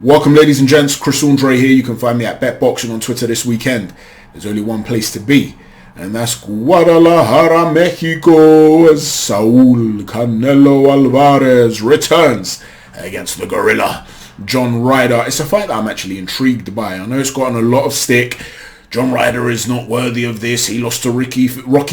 Welcome, ladies and gents. Chris Andre here. You can find me at BetBoxing on Twitter this weekend. There's only one place to be, and that's Guadalajara, Mexico, as Saul Canelo Alvarez returns against the gorilla, JOHN RYDER. It's a fight that I'm actually intrigued by. I know it's gotten a lot of stick. JOHN RYDER is not worthy of this. He lost to Rocky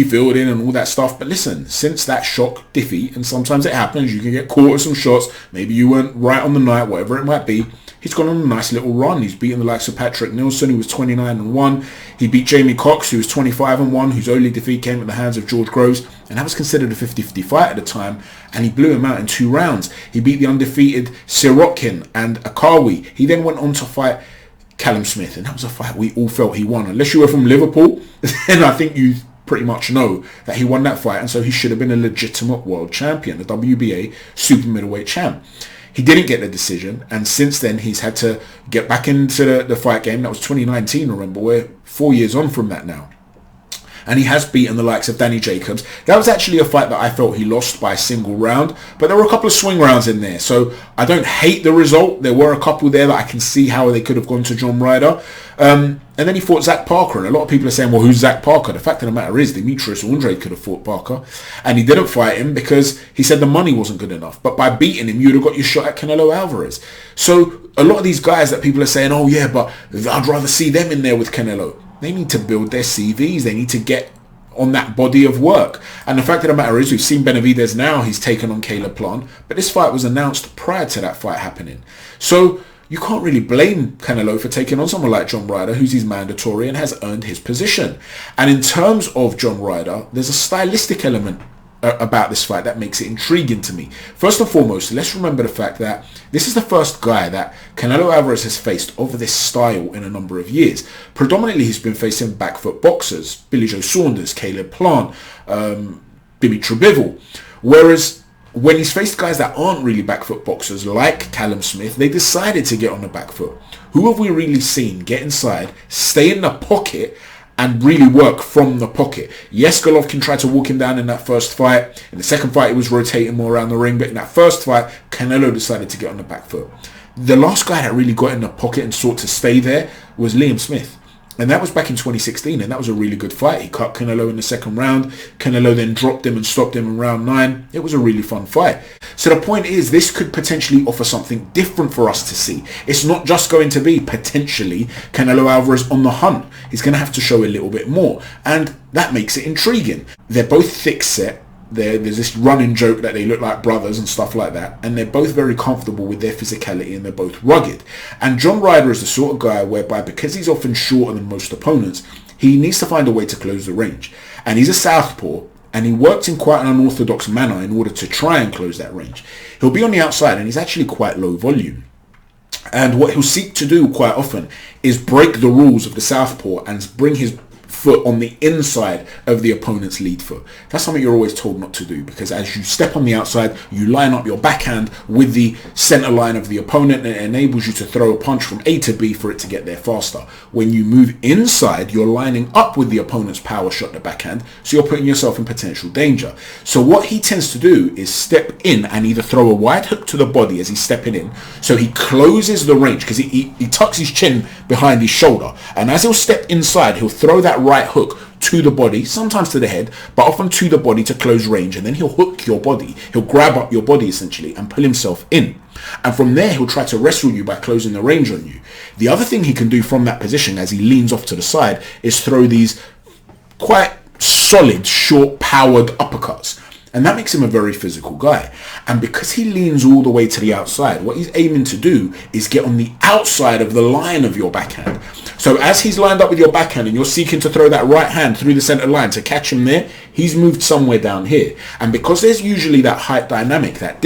Fielding and all that stuff. But listen, since that shock defeat, and sometimes it happens, you can get caught with some shots. Maybe you weren't right on the night, whatever it might be. He's gone on a nice little run. He's beaten the likes of Patrick Nelson, who was 29-1. He beat Jamie Cox, who was 25-1, whose only defeat came at the hands of George Groves. And that was considered a 50-50 fight at the time. And he blew him out in 2 rounds. He beat the undefeated Sirotkin and Akawi. He then went on to fight Callum Smith, and that was a fight we all felt he won. Unless you were from Liverpool, then I think you pretty much know that he won that fight, and so he should have been a legitimate world champion, the WBA super middleweight champ. He didn't get the decision, and since then he's had to get back into the fight game. That was 2019, remember, we're 4 years on from that now. And he has beaten the likes of Danny Jacobs. That was actually a fight that I felt he lost by a single round, but there were a couple of swing rounds in there, so I don't hate the result. There were a couple there that I can see how they could have gone to JOHN RYDER. And then he fought Zach Parker, and a lot of people are saying, well, who's Zach Parker? The fact of the matter is Demetrius Andrade could have fought Parker, and he didn't fight him because he said the money wasn't good enough. But by beating him, you'd have got your shot at Canelo Alvarez. So a lot of these guys that people are saying, oh yeah, but I'd rather see them in there with Canelo. They need to build their CVs. They need to get on that body of work. And the fact of the matter is, we've seen Benavidez now. He's taken on Caleb Plant. But this fight was announced prior to that fight happening. So you can't really blame Canelo for taking on someone like JOHN RYDER, who's his mandatory and has earned his position. And in terms of JOHN RYDER, there's a stylistic element about this fight that makes it intriguing to me. First and foremost, let's remember the fact that this is the first guy that Canelo Alvarez has faced of this style in a number of years. Predominantly, he's been facing back foot boxers, Billy Joe Saunders, Caleb Plant, Dimitri Bivol. Whereas when he's faced guys that aren't really back foot boxers like Callum Smith, they decided to get on the back foot. Who have we really seen get inside, stay in the pocket, and really work from the pocket? Yes, Golovkin tried to walk him down in that first fight. In the second fight, he was rotating more around the ring. But in that first fight, Canelo decided to get on the back foot. The last guy that really got in the pocket and sought to stay there was Liam Smith. And that was back in 2016, and that was a really good fight. He cut Canelo in the second round. Canelo then dropped him and stopped him in round 9. It was a really fun fight. So the point is, this could potentially offer something different for us to see. It's not just going to be potentially Canelo Alvarez on the hunt. He's going to have to show a little bit more, and that makes it intriguing. They're both thick-set. There's this running joke that they look like brothers and stuff like that, and they're both very comfortable with their physicality, and they're both rugged. And JOHN RYDER is the sort of guy whereby, because he's often shorter than most opponents, he needs to find a way to close the range. And he's a southpaw, and he works in quite an unorthodox manner in order to try and close that range. He'll be on the outside, and he's actually quite low volume. And what he'll seek to do quite often is break the rules of the southpaw and bring his foot on the inside of the opponent's lead foot. That's something you're always told not to do, because as you step on the outside, you line up your backhand with the center line of the opponent, and it enables you to throw a punch from A to B for it to get there faster. When you move inside, you're lining up with the opponent's power shot, the backhand, so you're putting yourself in potential danger. So what he tends to do is step in and either throw a wide hook to the body as he's stepping in, so he closes the range, because he tucks his chin behind his shoulder, and as he'll step inside, he'll throw that right hook to the body, sometimes to the head, but often to the body to close range, and then he'll hook your body. He'll grab up your body essentially and pull himself in, and from there he'll try to wrestle you by closing the range on you. The other thing he can do from that position as he leans off to the side is throw these quite solid, short, powered uppercuts. And that makes him a very physical guy. And because he leans all the way to the outside, what he's aiming to do is get on the outside of the line of your backhand. So as he's lined up with your backhand and you're seeking to throw that right hand through the center line to catch him there, he's moved somewhere down here. And because there's usually that height dynamic, that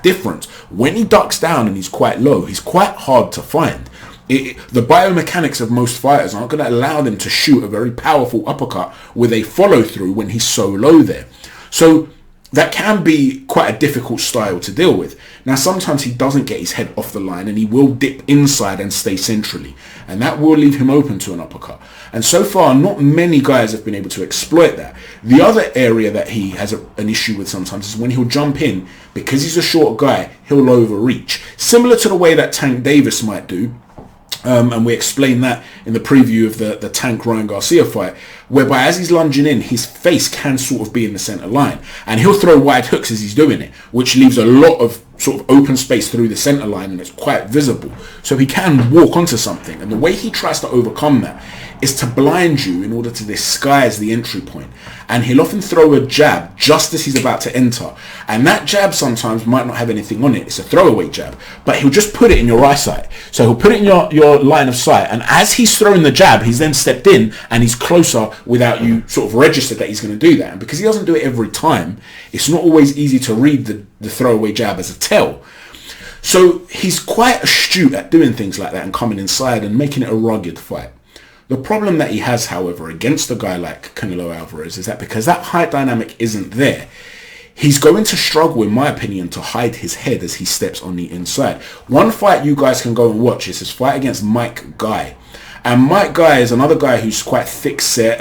difference, when he ducks down and he's quite low, he's quite hard to find. The biomechanics of most fighters aren't going to allow them to shoot a very powerful uppercut with a follow through when he's so low there. So that can be quite a difficult style to deal with. Now, sometimes he doesn't get his head off the line and he will dip inside and stay centrally, and that will leave him open to an uppercut. And so far, not many guys have been able to exploit that. The other area that he has an issue with sometimes is when he'll jump in, because he's a short guy, he'll overreach. Similar to the way that Tank Davis might do. And we explained that in the preview of the Tank Ryan Garcia fight, whereby as he's lunging in, his face can sort of be in the center line, and he'll throw wide hooks as he's doing it, which leaves a lot of sort of open space through the center line, and it's quite visible. So he can walk onto something, and the way he tries to overcome that is to blind you in order to disguise the entry point. And he'll often throw a jab just as he's about to enter, and that jab sometimes might not have anything on it. It's a throwaway jab, but he'll just put it in your eyesight. So he'll put it in your line of sight, and as he's throwing the jab, he's then stepped in and he's closer without you sort of registered that he's going to do that. And because he doesn't do it every time, it's not always easy to read the throwaway jab as a tell. So he's quite astute at doing things like that and coming inside and making it a rugged fight. The problem that he has, however, against a guy like Canelo Alvarez is that because that height dynamic isn't there, he's going to struggle, in my opinion, to hide his head as he steps on the inside. One fight you guys can go and watch is his fight against Mike Guy. And Mike Guy is another guy who's quite thick-set,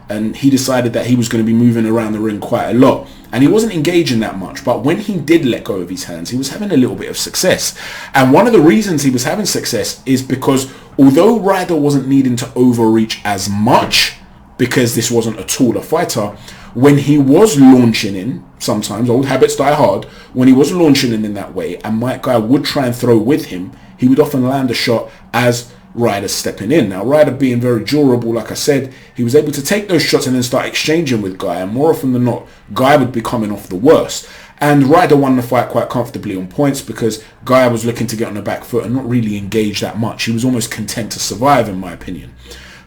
and he decided that he was going to be moving around the ring quite a lot. And he wasn't engaging that much, but when he did let go of his hands, he was having a little bit of success. And one of the reasons he was having success is because although Ryder wasn't needing to overreach as much, because this wasn't a taller fighter, when he was launching in, sometimes old habits die hard, when he was launching in that way, and Mike Guy would try and throw with him, he would often land a shot as Ryder stepping in. Now, Ryder being very durable, like I said, he was able to take those shots and then start exchanging with Guy, and more often than not, Guy would be coming off the worst. And Ryder won the fight quite comfortably on points because Guy was looking to get on the back foot and not really engage that much. He was almost content to survive, in my opinion.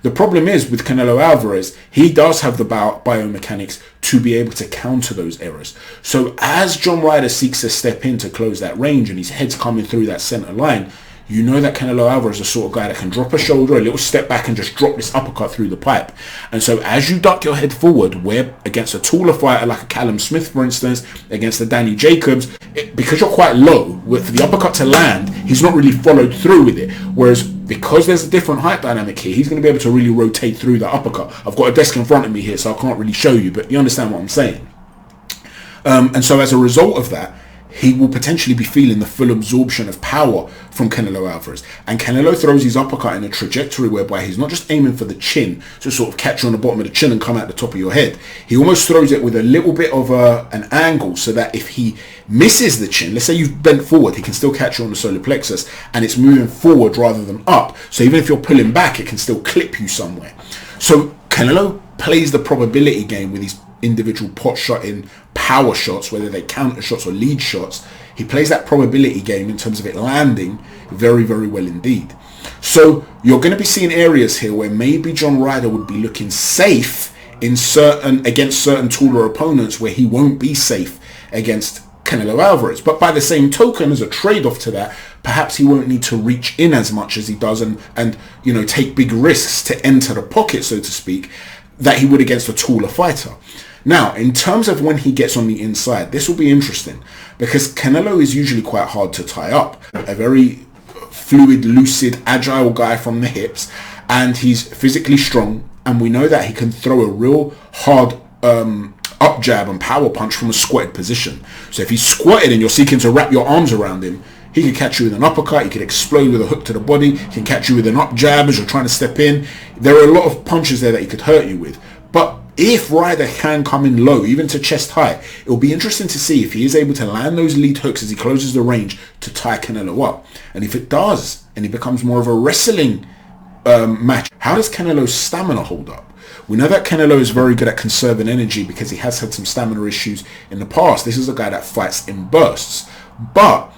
The problem is with Canelo Alvarez, he does have the biomechanics to be able to counter those errors. So as John Ryder seeks to step in to close that range and his head's coming through that center line, you know that Canelo Alvarez is the sort of guy that can drop a shoulder, a little step back and just drop this uppercut through the pipe. And so as you duck your head forward, where against a taller fighter like a Callum Smith, for instance, against a Danny Jacobs, because you're quite low, with the uppercut to land, he's not really followed through with it. Whereas because there's a different height dynamic here, he's going to be able to really rotate through the uppercut. I've got a desk in front of me here, so I can't really show you, but you understand what I'm saying. And so as a result of that, he will potentially be feeling the full absorption of power from Canelo Alvarez. And Canelo throws his uppercut in a trajectory whereby he's not just aiming for the chin to sort of catch you on the bottom of the chin and come out the top of your head. He almost throws it with a little bit of an angle so that if he misses the chin, let's say you've bent forward, he can still catch you on the solar plexus and it's moving forward rather than up. So even if you're pulling back, it can still clip you somewhere. So Canelo plays the probability game with his individual pot shot in power shots, whether they counter shots or lead shots. He plays that probability game in terms of it landing very, very well indeed. So you're going to be seeing areas here where maybe John Ryder would be looking safe in against certain taller opponents where he won't be safe against Canelo Alvarez. But by the same token, as a trade-off to that, perhaps he won't need to reach in as much as he does and you know, take big risks to enter the pocket, so to speak, that he would against a taller fighter. Now, in terms of when he gets on the inside, this will be interesting because Canelo is usually quite hard to tie up. A very fluid, lucid, agile guy from the hips, and he's physically strong, and we know that he can throw a real hard up jab and power punch from a squatted position. So if he's squatted and you're seeking to wrap your arms around him, he can catch you with an uppercut, he can explode with a hook to the body, he can catch you with an up jab as you're trying to step in. There are a lot of punches there that he could hurt you with. But if Ryder can come in low, even to chest high, it will be interesting to see if he is able to land those lead hooks as he closes the range to tie Canelo up. And if it does, and he becomes more of a wrestling match, how does Canelo's stamina hold up? We know that Canelo is very good at conserving energy because he has had some stamina issues in the past. This is a guy that fights in bursts. But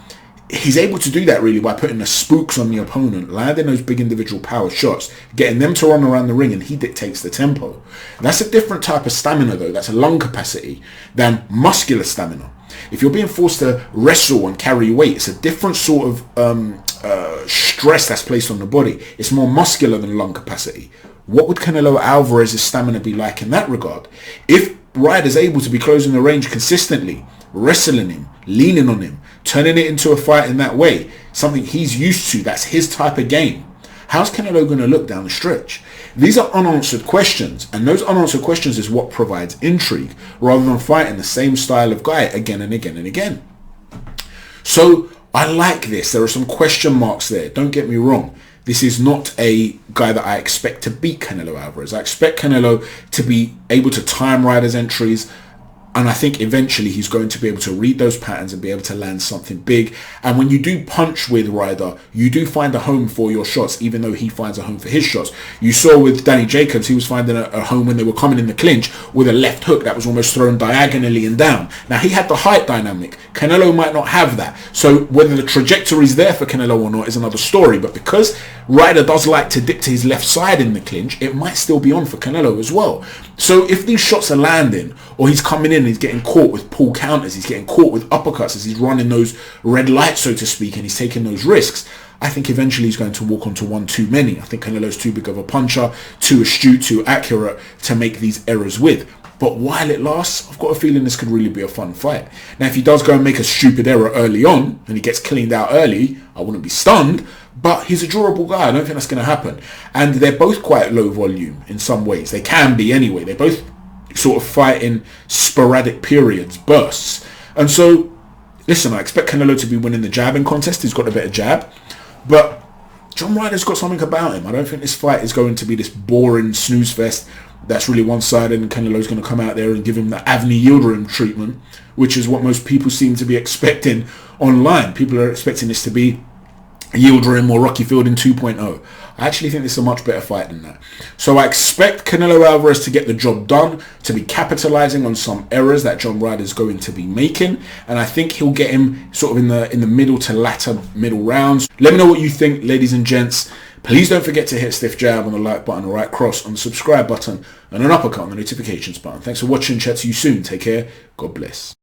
he's able to do that really by putting the spooks on the opponent, landing those big individual power shots, getting them to run around the ring, and he dictates the tempo. And that's a different type of stamina though, that's a lung capacity, than muscular stamina. If you're being forced to wrestle and carry weight, it's a different sort of stress that's placed on the body. It's more muscular than lung capacity. What would Canelo Alvarez's stamina be like in that regard? If Ryder's able to be closing the range consistently, wrestling him, leaning on him, turning it into a fight in that way, something he's used to, that's his type of game, how's Canelo going to look down the stretch? These are unanswered questions, and those unanswered questions is what provides intrigue, rather than fighting the same style of guy again and again and again. So I like this. There are some question marks there. Don't get me wrong. This is not a guy that I expect to beat Canelo Alvarez. I expect Canelo to be able to time Ryder's entries, and I think eventually he's going to be able to read those patterns and be able to land something big. And when you do punch with Ryder, you do find a home for your shots, even though he finds a home for his shots. You saw with Danny Jacobs, he was finding a home when they were coming in the clinch with a left hook that was almost thrown diagonally and down. Now, he had the height dynamic. Canelo might not have that. So whether the trajectory is there for Canelo or not is another story. But because Ryder does like to dip to his left side in the clinch, it might still be on for Canelo as well. So if these shots are landing, or he's coming in and he's getting caught with pull counters, he's getting caught with uppercuts as he's running those red lights, so to speak, and he's taking those risks, I think eventually he's going to walk onto one too many. I think Canelo's too big of a puncher, too astute, too accurate to make these errors with. But while it lasts, I've got a feeling this could really be a fun fight. Now, if he does go and make a stupid error early on, and he gets cleaned out early, I wouldn't be stunned, but he's a durable guy. I don't think that's going to happen. And they're both quite low volume in some ways. They can be anyway. They both sort of fight in sporadic periods, bursts. And so, listen, I expect Canelo to be winning the jabbing contest. He's got a better jab. But John Ryder's got something about him. I don't think this fight is going to be this boring snooze fest that's really one-sided, and Canelo's going to come out there and give him the Avni Yildirim treatment, which is what most people seem to be expecting online. People are expecting this to be Yildirim or Rocky Fielding 2.0. I actually think this is a much better fight than that. So I expect Canelo Alvarez to get the job done, to be capitalizing on some errors that John Ryder is going to be making, and I think he'll get him sort of in the middle to latter middle rounds. Let me know what you think, ladies and gents. Please don't forget to hit stiff jab on the like button, a right cross on the subscribe button, and an uppercut on the notifications button. Thanks for watching. Chat to you soon. Take care. God bless.